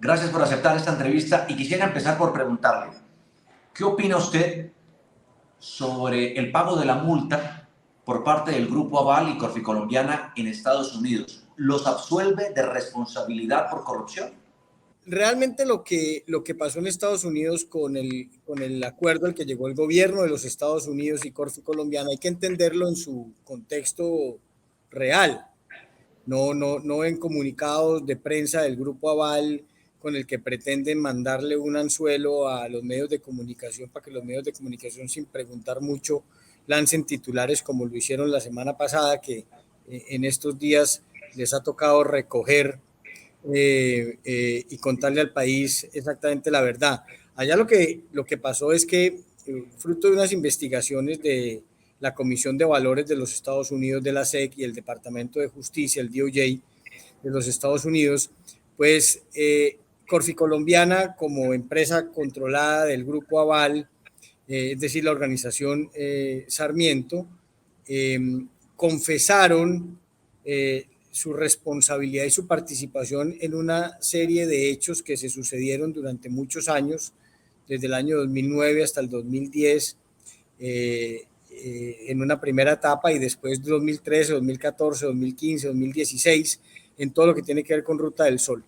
Gracias por aceptar esta entrevista y quisiera empezar por preguntarle, ¿qué opina usted sobre el pago de la multa por parte del Grupo Aval y Corficolombiana en Estados Unidos? ¿Los absuelve de responsabilidad por corrupción? Realmente lo que pasó en Estados Unidos con el acuerdo al que llegó el gobierno de los Estados Unidos y Corfi Colombiana hay que entenderlo en su contexto real, no en comunicados de prensa del Grupo Aval con el que pretenden mandarle un anzuelo a los medios de comunicación para que los medios de comunicación sin preguntar mucho lancen titulares como lo hicieron la semana pasada, que en estos días les ha tocado recoger y contarle al país exactamente la verdad. Allá lo que pasó es que, fruto de unas investigaciones de la Comisión de Valores de los Estados Unidos, de la SEC y el Departamento de Justicia, el DOJ de los Estados Unidos, pues Corficolombiana, como empresa controlada del Grupo Aval, es decir, la organización Sarmiento, eh, confesaron su responsabilidad y su participación en una serie de hechos que se sucedieron durante muchos años, desde el año 2009 hasta el 2010, en una primera etapa y después 2013, 2014, 2015, 2016, en todo lo que tiene que ver con Ruta del Sol.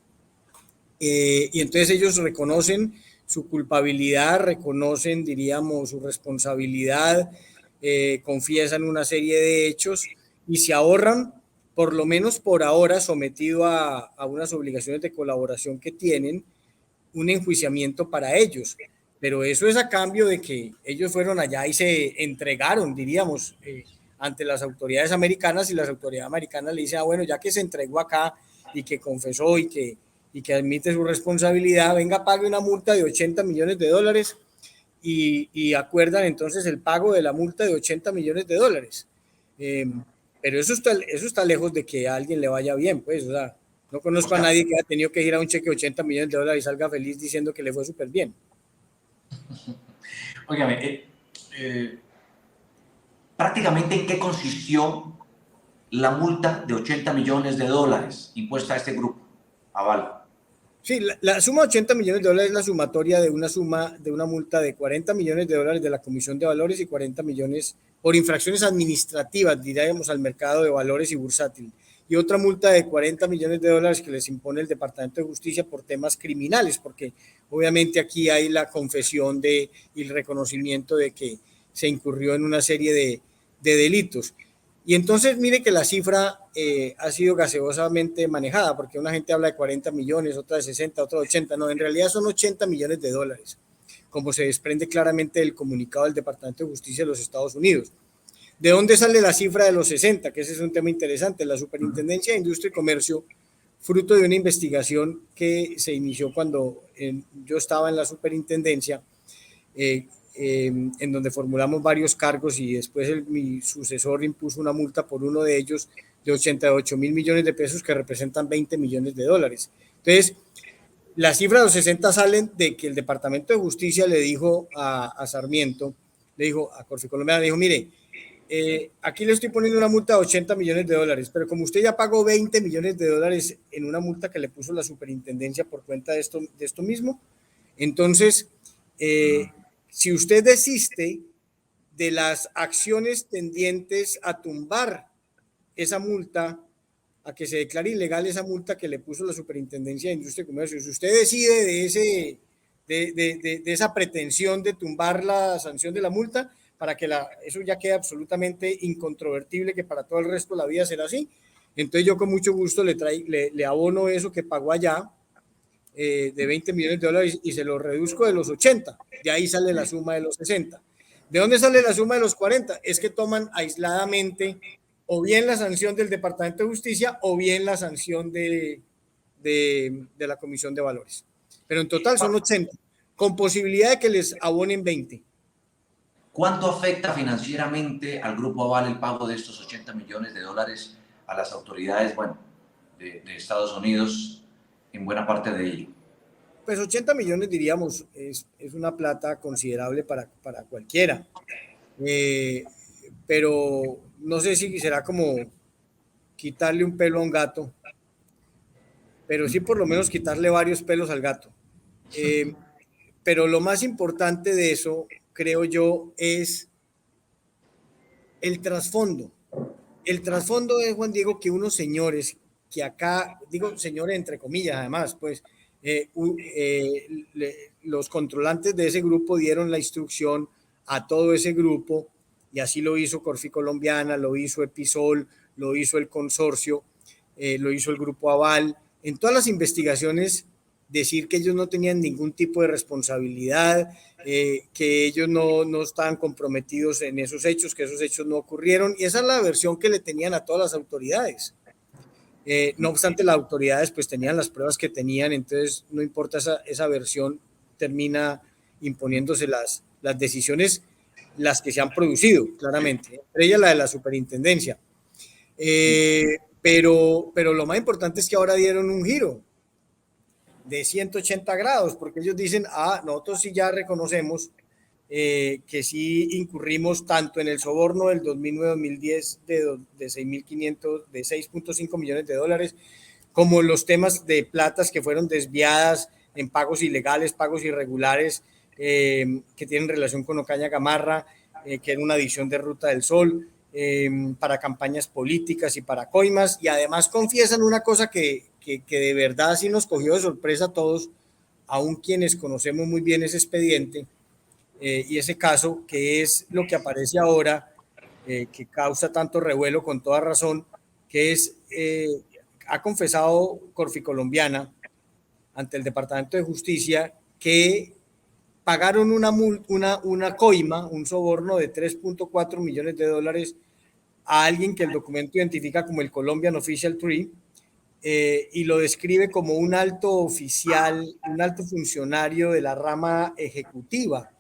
Y entonces ellos reconocen su culpabilidad, reconocen, diríamos, su responsabilidad, confiesan una serie de hechos y se ahorran, por lo menos por ahora, sometido a unas obligaciones de colaboración que tienen, un enjuiciamiento para ellos. Pero eso es a cambio de que ellos fueron allá y se entregaron, diríamos, ante las autoridades americanas, y las autoridades americanas le dicen, bueno, ya que se entregó acá y que confesó y que admite su responsabilidad, venga, pague una multa de $80 millones y acuerdan entonces el pago de la multa de $80 millones. Eh, pero eso está lejos de que a alguien le vaya bien, pues, o sea, no O conozco a sea, nadie que haya tenido que ir a un cheque de $80 millones y salga feliz diciendo que le fue súper bien. óigame, prácticamente en qué consistió la multa de $80 millones impuesta a este grupo, Aval. Sí, la suma de $80 millones es la sumatoria de una multa de $40 millones de la Comisión de Valores y 40 millones por infracciones administrativas, diríamos, al mercado de valores y bursátil. Y otra multa de $40 millones que les impone el Departamento de Justicia por temas criminales, porque obviamente aquí hay la confesión y el reconocimiento de que se incurrió en una serie de delitos. Y entonces mire que la cifra ha sido gaseosamente manejada, porque una gente habla de 40 millones, otra de 60, otra de 80, no, en realidad son $80 millones, como se desprende claramente del comunicado del Departamento de Justicia de los Estados Unidos. ¿De dónde sale la cifra de los 60? Que ese es un tema interesante. La Superintendencia de Industria y Comercio, fruto de una investigación que se inició cuando yo estaba en la superintendencia, en donde formulamos varios cargos y después mi sucesor impuso una multa por uno de ellos de 88 mil millones de pesos, que representan $20 millones. Entonces, las cifras de los 60 salen de que el Departamento de Justicia le dijo a Sarmiento, le dijo a Corficolombiana, le dijo, mire, aquí le estoy poniendo una multa de $80 millones, pero como usted ya pagó $20 millones en una multa que le puso la superintendencia por cuenta de esto mismo, entonces, si usted desiste de las acciones tendientes a tumbar esa multa, a que se declare ilegal esa multa que le puso la Superintendencia de Industria y Comercio, si usted decide de esa pretensión de tumbar la sanción de la multa, para que eso ya quede absolutamente incontrovertible, que para todo el resto de la vida será así, entonces yo con mucho gusto le abono eso que pagó allá, de $20 millones y se lo reduzco de los 80. De ahí sale la suma de los 60. ¿De dónde sale la suma de los 40? Es que toman aisladamente o bien la sanción del Departamento de Justicia o bien la sanción de la Comisión de Valores. Pero en total son 80, con posibilidad de que les abonen 20. ¿Cuánto afecta financieramente al Grupo Aval el pago de estos $80 millones a las autoridades, bueno, de Estados Unidos en buena parte de ello? Pues 80 millones, diríamos, es una plata considerable para cualquiera. Eh, pero no sé si será como quitarle un pelo a un gato, pero sí por lo menos quitarle varios pelos al gato. Pero lo más importante de eso, creo yo, es el trasfondo. El trasfondo es, Juan Diego, que unos señores, que acá, digo señores entre comillas, además, pues los controlantes de ese grupo dieron la instrucción a todo ese grupo, y así lo hizo Corfi Colombiana, lo hizo Episol, lo hizo el consorcio, lo hizo el grupo Aval, en todas las investigaciones decir que ellos no tenían ningún tipo de responsabilidad, que ellos no estaban comprometidos en esos hechos, que esos hechos no ocurrieron, y esa es la versión que le tenían a todas las autoridades. No obstante, las autoridades pues tenían las pruebas que tenían, entonces no importa, esa versión termina imponiéndose las decisiones, las que se han producido, claramente, entre ellas la de la superintendencia. Pero lo más importante es que ahora dieron un giro de 180 grados, porque ellos dicen, nosotros sí ya reconocemos que sí incurrimos tanto en el soborno del 2009-2010 de 6.500, de 6.5 millones de dólares, como los temas de platas que fueron desviadas en pagos ilegales, pagos irregulares, que tienen relación con Ocaña Gamarra, que era una adición de Ruta del Sol, para campañas políticas y para coimas, y además confiesan una cosa que de verdad sí nos cogió de sorpresa a todos, aun quienes conocemos muy bien ese expediente, y ese caso, que es lo que aparece ahora, que causa tanto revuelo con toda razón, que es, ha confesado Corficolombiana ante el Departamento de Justicia que pagaron una coima, un soborno de 3.4 millones de dólares a alguien que el documento identifica como el Colombian Official Tree, y lo describe como un alto oficial, un alto funcionario de la rama ejecutiva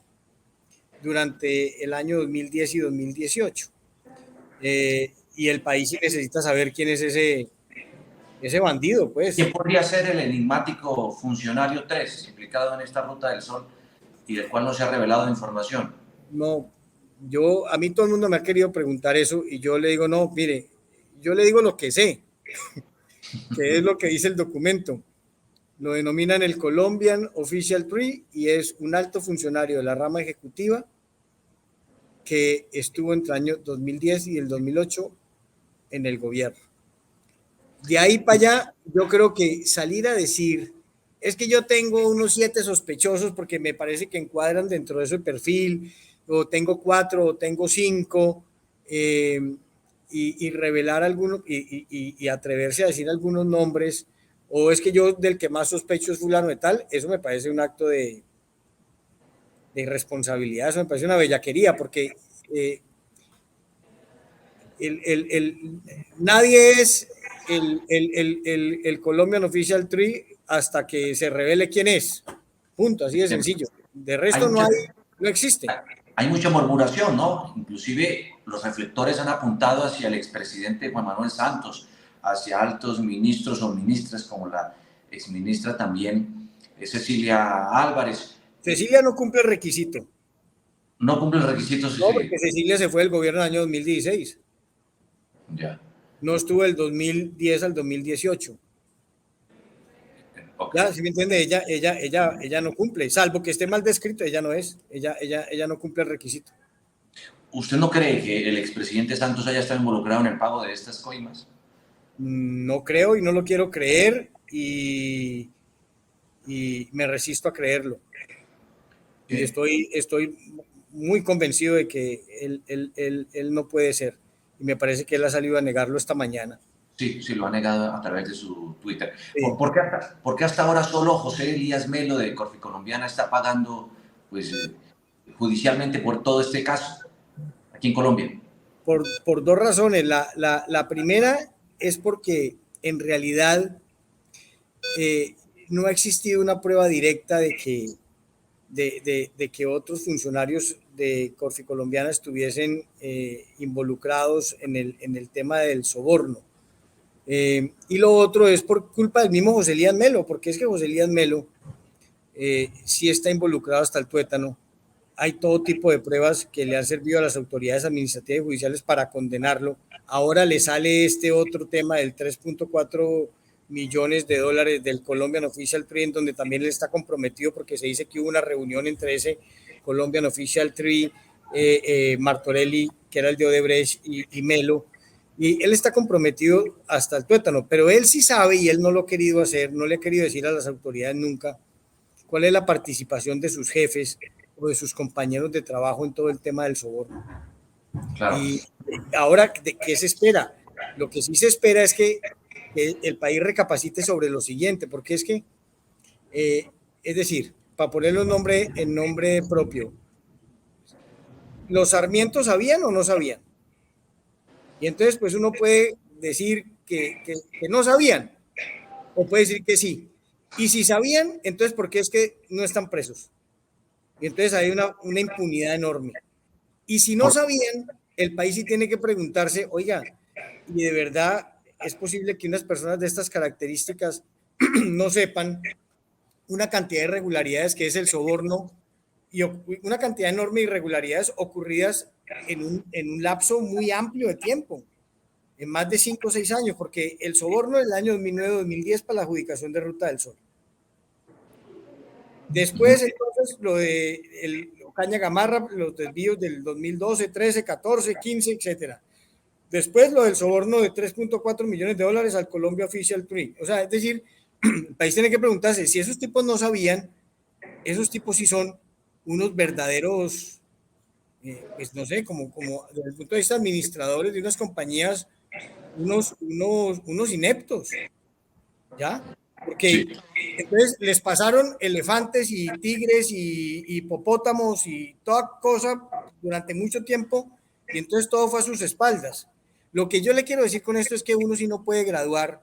durante el año 2010 y 2018. Y el país necesita saber quién es ese bandido, pues. ¿Quién podría ser el enigmático funcionario 3 implicado en esta Ruta del Sol y del cual no se ha revelado información? No, a mí todo el mundo me ha querido preguntar eso, y yo le digo, no, mire, yo le digo lo que sé, que es lo que dice el documento. Lo denominan el Colombian Official Tree, y es un alto funcionario de la rama ejecutiva que estuvo entre el año 2010 y el 2008 en el gobierno. De ahí para allá, yo creo que salir a decir, es que yo tengo unos 7 sospechosos porque me parece que encuadran dentro de ese perfil, o tengo 4, o tengo 5, y revelar algunos, y atreverse a decir algunos nombres, o es que yo del que más sospecho es fulano de tal, eso me parece un acto de irresponsabilidad, eso me parece una bellaquería, porque nadie es el Colombian Official Tree hasta que se revele quién es. Punto, así de sencillo. De resto no existe. Hay mucha murmuración, ¿no? Inclusive los reflectores han apuntado hacia el expresidente Juan Manuel Santos, hacia altos ministros o ministras como la exministra también Cecilia Álvarez. Cecilia no cumple el requisito. No cumple los requisitos. No, porque Cecilia se fue del gobierno en el año 2016. Ya. No estuvo del 2010 al 2018. Okay. Ya, si me entiende, ella no cumple, salvo que esté mal descrito, ella no es, ella no cumple el requisito. ¿Usted no cree que el expresidente Santos haya estado involucrado en el pago de estas coimas? No creo y no lo quiero creer, y me resisto a creerlo. Y estoy muy convencido de que él no puede ser, y me parece que él ha salido a negarlo esta mañana. Sí, lo ha negado a través de su Twitter. Sí. ¿Por qué hasta ahora solo José Elías Melo de Corficolombiana está pagando, pues, judicialmente por todo este caso aquí en Colombia? Por 2 razones. La primera es porque en realidad no ha existido una prueba directa de que otros funcionarios de Corficolombiana estuviesen involucrados en el tema del soborno. Y lo otro es por culpa del mismo José Elías Melo, porque es que José Elías Melo sí está involucrado hasta el tuétano. Hay todo tipo de pruebas que le han servido a las autoridades administrativas y judiciales para condenarlo. Ahora le sale este otro tema del 3.4 millones de dólares del Colombian Official Tree, en donde también él está comprometido porque se dice que hubo una reunión entre ese Colombian Official Tree, Martorelli, que era el de Odebrecht, y Melo, y él está comprometido hasta el tuétano, pero él sí sabe y él no lo ha querido hacer, no le ha querido decir a las autoridades nunca cuál es la participación de sus jefes o de sus compañeros de trabajo en todo el tema del soborno. Claro. Y ahora, ¿qué se espera? Lo que sí se espera es que el país recapacite sobre lo siguiente, porque es que, es decir, para ponerlo en nombre propio, ¿los Sarmientos sabían o no sabían? Y entonces, pues uno puede decir que no sabían, o puede decir que sí. Y si sabían, entonces, ¿por qué es que no están presos? Y entonces hay una impunidad enorme. Y si no sabían, el país sí tiene que preguntarse, oiga, ¿y de verdad es posible que unas personas de estas características no sepan una cantidad de irregularidades que es el soborno y una cantidad enorme de irregularidades ocurridas en un lapso muy amplio de tiempo, en más de 5 o 6 años, porque el soborno del año 2009-2010 para la adjudicación de Ruta del Sol. Después, entonces, lo de Caña Gamarra, los desvíos del 2012, 13, 14, 15, etcétera. Después, lo del soborno de 3.4 millones de dólares al Colombia Official Tree. O sea, es decir, el país tiene que preguntarse si esos tipos no sabían, esos tipos sí son unos verdaderos, pues no sé, como desde el punto de vista administradores de unas compañías, unos ineptos, ¿ya? Porque Sí. entonces les pasaron elefantes y tigres y hipopótamos y toda cosa durante mucho tiempo y entonces todo fue a sus espaldas. Lo que yo le quiero decir con esto es que uno sí no puede graduar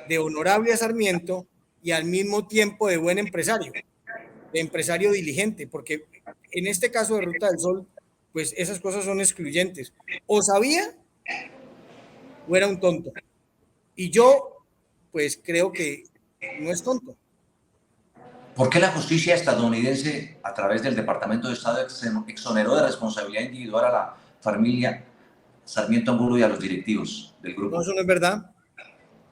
de honorable a Sarmiento y al mismo tiempo de buen empresario, de empresario diligente, porque en este caso de Ruta del Sol, pues esas cosas son excluyentes. O sabía o era un tonto. Y yo, pues creo que no es tonto. ¿Por qué la justicia estadounidense, a través del Departamento de Estado, exoneró de responsabilidad individual a la familia Sarmiento Angulo y a los directivos del No, grupo? eso no es verdad.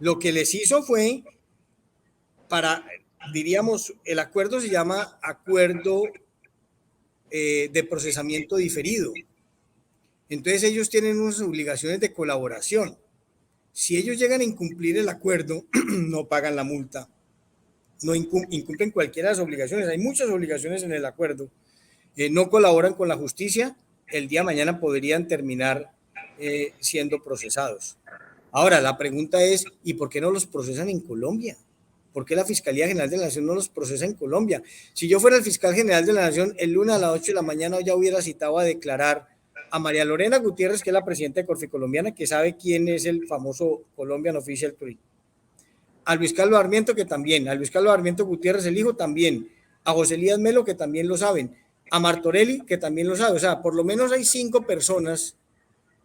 Lo que les hizo fue para, diríamos, el acuerdo se llama acuerdo de procesamiento diferido. Entonces ellos tienen unas obligaciones de colaboración. Si ellos llegan a incumplir el acuerdo, no pagan la multa, no incumplen cualquiera de las obligaciones. Hay muchas obligaciones en el acuerdo. No colaboran con la justicia, el día de mañana podrían terminar siendo procesados. Ahora, la pregunta es, ¿y por qué no los procesan en Colombia? ¿Por qué la Fiscalía General de la Nación no los procesa en Colombia? Si yo fuera el fiscal general de la Nación, el lunes a las 8 de la mañana ya hubiera citado a declarar a María Lorena Gutiérrez, que es la presidenta de Corficolombiana, que sabe quién es el famoso Colombian Official Tree. A Luis Carlos Armiento, que también. A Luis Carlos Armiento Gutiérrez, el hijo, también. A José Elías Melo, que también lo saben. A Martorelli, que también lo sabe. O sea, por lo menos hay 5 personas,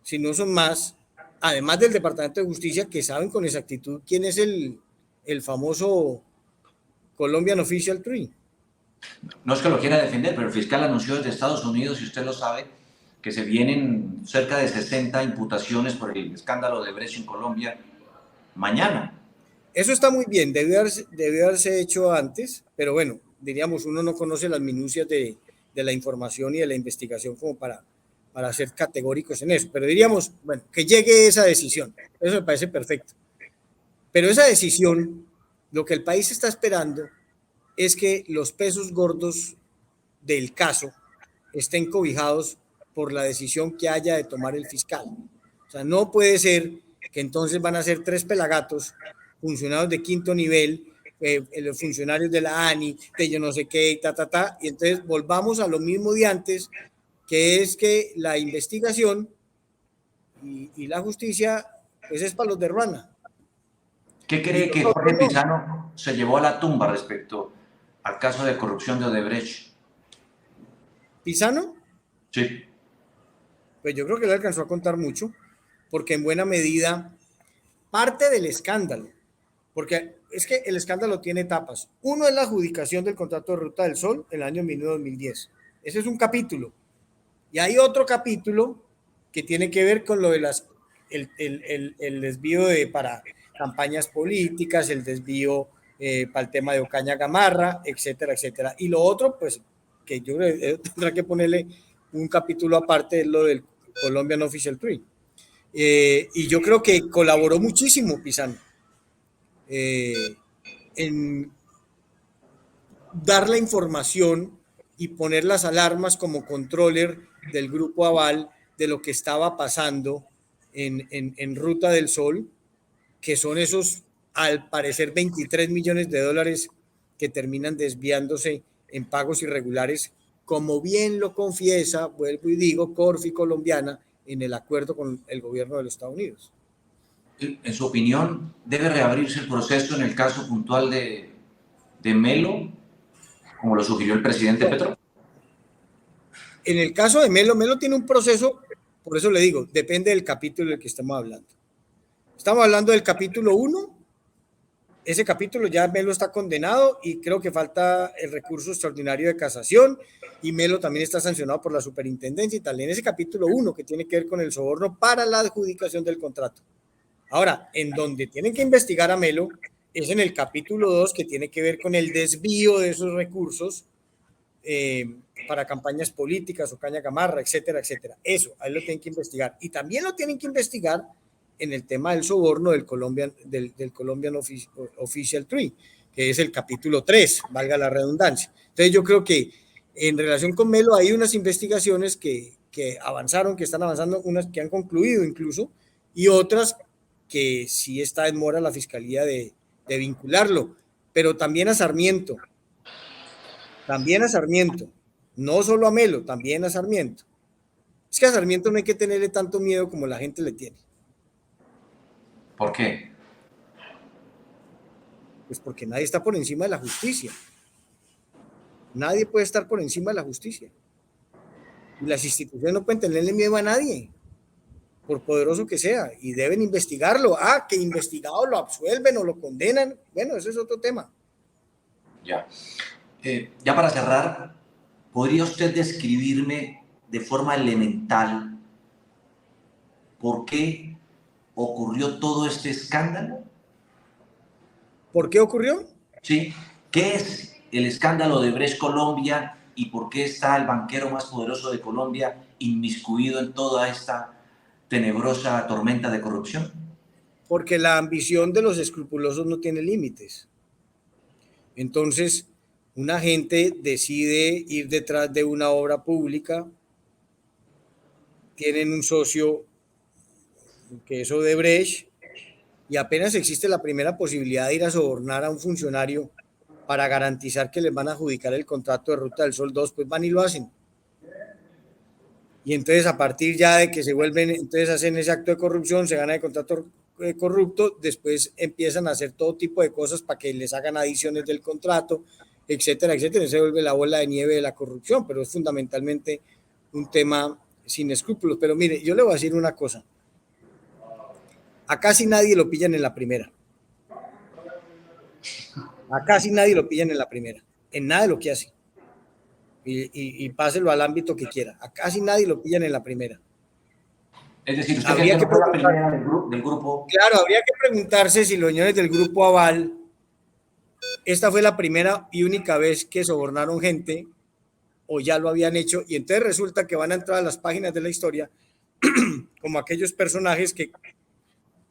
si no son más, además del Departamento de Justicia, que saben con exactitud quién es el famoso Colombian Official Tree. No es que lo quiera defender, pero el fiscal anunció desde Estados Unidos, y usted lo sabe, que se vienen cerca de 60 imputaciones por el escándalo de Brecht en Colombia mañana. Eso está muy bien, debió haberse hecho antes, pero bueno, diríamos, uno no conoce las minucias de la información y de la investigación como para ser categóricos en eso, pero diríamos, bueno, que llegue esa decisión, eso me parece perfecto. Pero esa decisión, lo que el país está esperando es que los pesos gordos del caso estén cobijados por la decisión que haya de tomar el fiscal. O sea, no puede ser que entonces van a ser 3 pelagatos, funcionarios de quinto nivel, los funcionarios de la ANI, de yo no sé qué, y entonces volvamos a lo mismo de antes, que es que la investigación y la justicia, pues es para los de Ruana. ¿Qué Y cree que Jorge nosotros no. Pizano se llevó a la tumba respecto al caso de corrupción de Odebrecht? Pisano, Sí. pues yo creo que le alcanzó a contar mucho, porque en buena medida parte del escándalo, porque es que el escándalo tiene etapas. Uno es la adjudicación del contrato de Ruta del Sol en el año 2010. Ese es un capítulo. Y hay otro capítulo que tiene que ver con lo de el desvío campañas políticas, el desvío para el tema de Ocaña Gamarra, etcétera, etcétera. Y lo otro, pues, que yo tendrá que ponerle un capítulo aparte, es lo del Colombian Official Tree. Y yo creo que colaboró muchísimo Pisano en dar la información y poner las alarmas como controller del Grupo Aval de lo que estaba pasando en Ruta del Sol, que son esos, al parecer, 23 millones de dólares que terminan desviándose en pagos irregulares, como bien lo confiesa, vuelvo y digo, Corfi Colombiana en el acuerdo con el gobierno de los Estados Unidos. En su opinión, ¿debe reabrirse el proceso en el caso puntual de Melo, como lo sugirió el presidente Petro? En el caso de Melo, Melo tiene un proceso, por eso le digo, depende del capítulo del que estamos hablando. Estamos hablando del capítulo 1, ese capítulo ya Melo está condenado y creo que falta el recurso extraordinario de casación y Melo también está sancionado por la superintendencia y tal. En ese capítulo 1 que tiene que ver con el soborno para la adjudicación del contrato. Ahora, en donde tienen que investigar a Melo es en el capítulo 2 que tiene que ver con el desvío de esos recursos para campañas políticas, Ocaña Gamarra, etcétera, etcétera. Eso, ahí lo tienen que investigar. Y también lo tienen que investigar en el tema del soborno del Colombian Official Tree, que es el capítulo 3, valga la redundancia. Entonces yo creo que en relación con Melo hay unas investigaciones que avanzaron, que están avanzando, unas que han concluido incluso, y otras que sí está en mora la Fiscalía de vincularlo, pero también a Sarmiento, no solo a Melo, también a Sarmiento. Es que a Sarmiento no hay que tenerle tanto miedo como la gente le tiene. ¿Por qué? Pues porque nadie está por encima de la justicia. Nadie puede estar por encima de la justicia. Y las instituciones no pueden tenerle miedo a nadie, por poderoso que sea, y deben investigarlo. Que investigado lo absuelven o lo condenan, bueno, ese es otro tema. Ya. Ya para cerrar, ¿podría usted describirme de forma elemental por qué ocurrió todo este escándalo? ¿Por qué ocurrió? Sí. ¿Qué es el escándalo de Brecht Colombia y por qué está el banquero más poderoso de Colombia inmiscuido en toda esta tenebrosa tormenta de corrupción? Porque la ambición de los escrupulosos no tiene límites. Entonces, una gente decide ir detrás de una obra pública, tienen un socio que es Odebrecht, y apenas existe la primera posibilidad de ir a sobornar a un funcionario para garantizar que les van a adjudicar el contrato de Ruta del Sol 2, pues van y lo hacen. Y entonces a partir ya de que se vuelven, entonces hacen ese acto de corrupción, se gana el contrato corrupto, después empiezan a hacer todo tipo de cosas para que les hagan adiciones del contrato, etcétera, etcétera. Se vuelve la bola de nieve de la corrupción, pero es fundamentalmente un tema sin escrúpulos. Pero mire, yo le voy a decir una cosa. A casi nadie lo pillan en la primera. A casi nadie lo pillan en la primera, en nada de lo que hace. Y páselo al ámbito que quiera. A casi nadie lo pillan en la primera. Es decir, usted cree que no fue la primera del grupo. Claro, habría que preguntarse si los señores del grupo Aval, esta fue la primera y única vez que sobornaron gente o ya lo habían hecho, y entonces resulta que van a entrar a las páginas de la historia como aquellos personajes que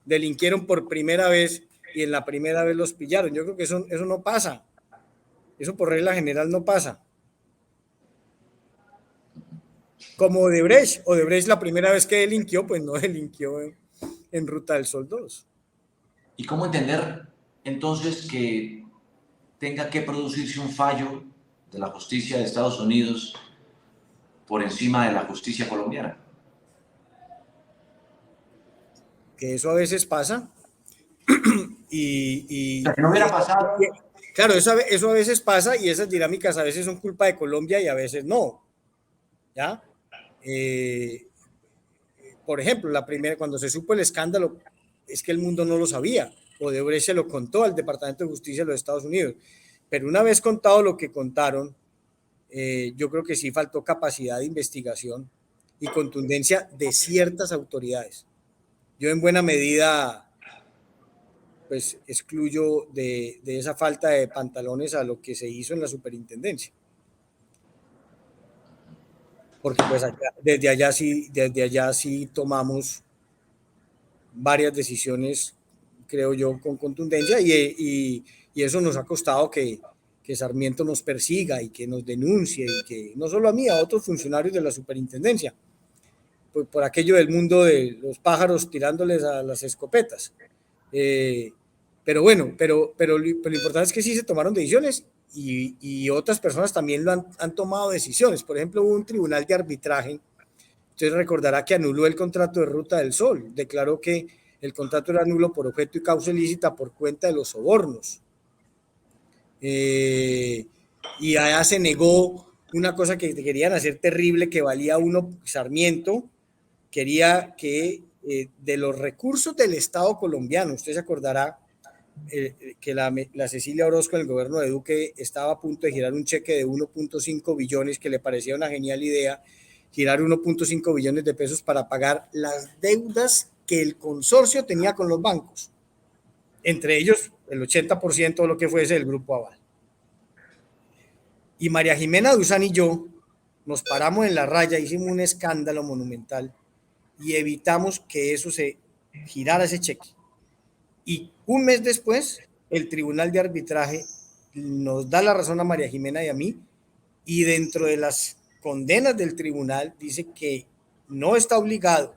delinquieron por primera vez y en la primera vez los pillaron. Yo creo que eso no pasa. Eso por regla general no pasa. Como Odebrecht la primera vez que delinquió, pues no delinquió en Ruta del Sol 2. ¿Y cómo entender entonces que tenga que producirse un fallo de la justicia de Estados Unidos por encima de la justicia colombiana? Que eso a veces pasa. O sea, que no hubiera pasado. Claro, eso a veces pasa y esas dinámicas a veces son culpa de Colombia y a veces no. ¿Ya? Por ejemplo, cuando se supo el escándalo, es que el mundo no lo sabía. Odebrecht se lo contó al Departamento de Justicia de los Estados Unidos. Pero una vez contado lo que contaron, yo creo que sí faltó capacidad de investigación y contundencia de ciertas autoridades. Yo en buena medida pues excluyo de esa falta de pantalones a lo que se hizo en la superintendencia. Porque pues desde allá sí tomamos varias decisiones, creo yo, con contundencia y eso nos ha costado que Sarmiento nos persiga y que nos denuncie y que no solo a mí, a otros funcionarios de la superintendencia, por aquello del mundo de los pájaros tirándoles a las escopetas. Pero bueno, pero lo importante es que sí se tomaron decisiones y otras personas también han tomado decisiones. Por ejemplo, hubo un tribunal de arbitraje. Usted recordará que anuló el contrato de Ruta del Sol, declaró que el contrato era nulo por objeto y causa ilícita por cuenta de los sobornos. Y allá se negó una cosa que querían hacer terrible, que valía Sarmiento quería que de los recursos del Estado colombiano, usted se acordará que la Cecilia Orozco en el gobierno de Duque estaba a punto de girar un cheque de 1.5 billones, que le parecía una genial idea, girar 1.5 billones de pesos para pagar las deudas que el consorcio tenía con los bancos, entre ellos el 80% de lo que fuese del Grupo Aval. Y María Jimena Duzán y yo nos paramos en la raya, hicimos un escándalo monumental y evitamos que eso se girara ese cheque. Y un mes después, el Tribunal de Arbitraje nos da la razón a María Jimena y a mí, y dentro de las condenas del tribunal dice que no está obligado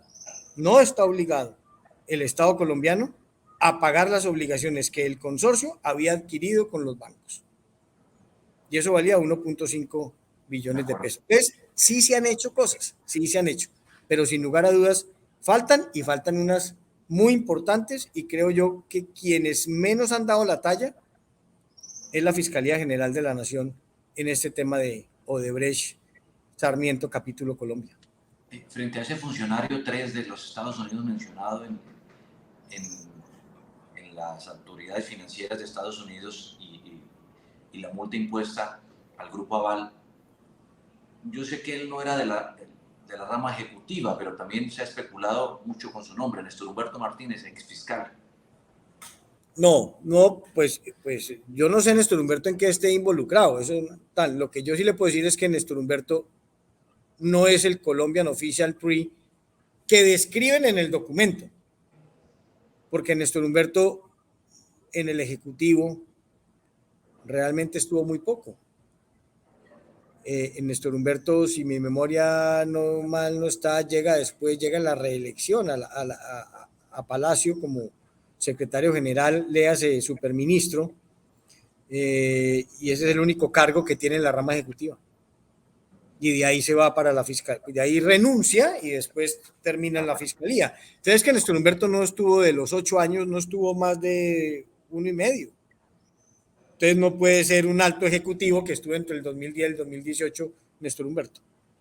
el Estado colombiano a pagar las obligaciones que el consorcio había adquirido con los bancos. Y eso valía 1.5 billones de pesos. Entonces, sí se han hecho cosas, sí se han hecho, pero sin lugar a dudas faltan unas muy importantes, y creo yo que quienes menos han dado la talla es la Fiscalía General de la Nación en este tema de Odebrecht, Sarmiento, capítulo Colombia. Frente a ese funcionario 3 de los Estados Unidos mencionado en las autoridades financieras de Estados Unidos y la multa impuesta al Grupo Aval, yo sé que él no era de la rama ejecutiva, pero también se ha especulado mucho con su nombre, Néstor Humberto Martínez, ex fiscal. No, pues yo no sé Néstor Humberto en qué esté involucrado, eso tal. Lo que yo sí le puedo decir es que Néstor Humberto no es el Colombian Official Tree que describen en el documento, porque Néstor Humberto en el Ejecutivo realmente estuvo muy poco. Néstor Humberto, si mi memoria no mal no está, llega en la reelección a Palacio como secretario general, léase superministro, y ese es el único cargo que tiene en la rama ejecutiva. Y de ahí se va para la fiscalía, de ahí renuncia y después termina en la fiscalía. Entonces, que Néstor Humberto no estuvo de los 8 años, no estuvo más de 1 y medio. Entonces no puede ser un alto ejecutivo que estuvo entre el 2010 y el 2018, Néstor Humberto.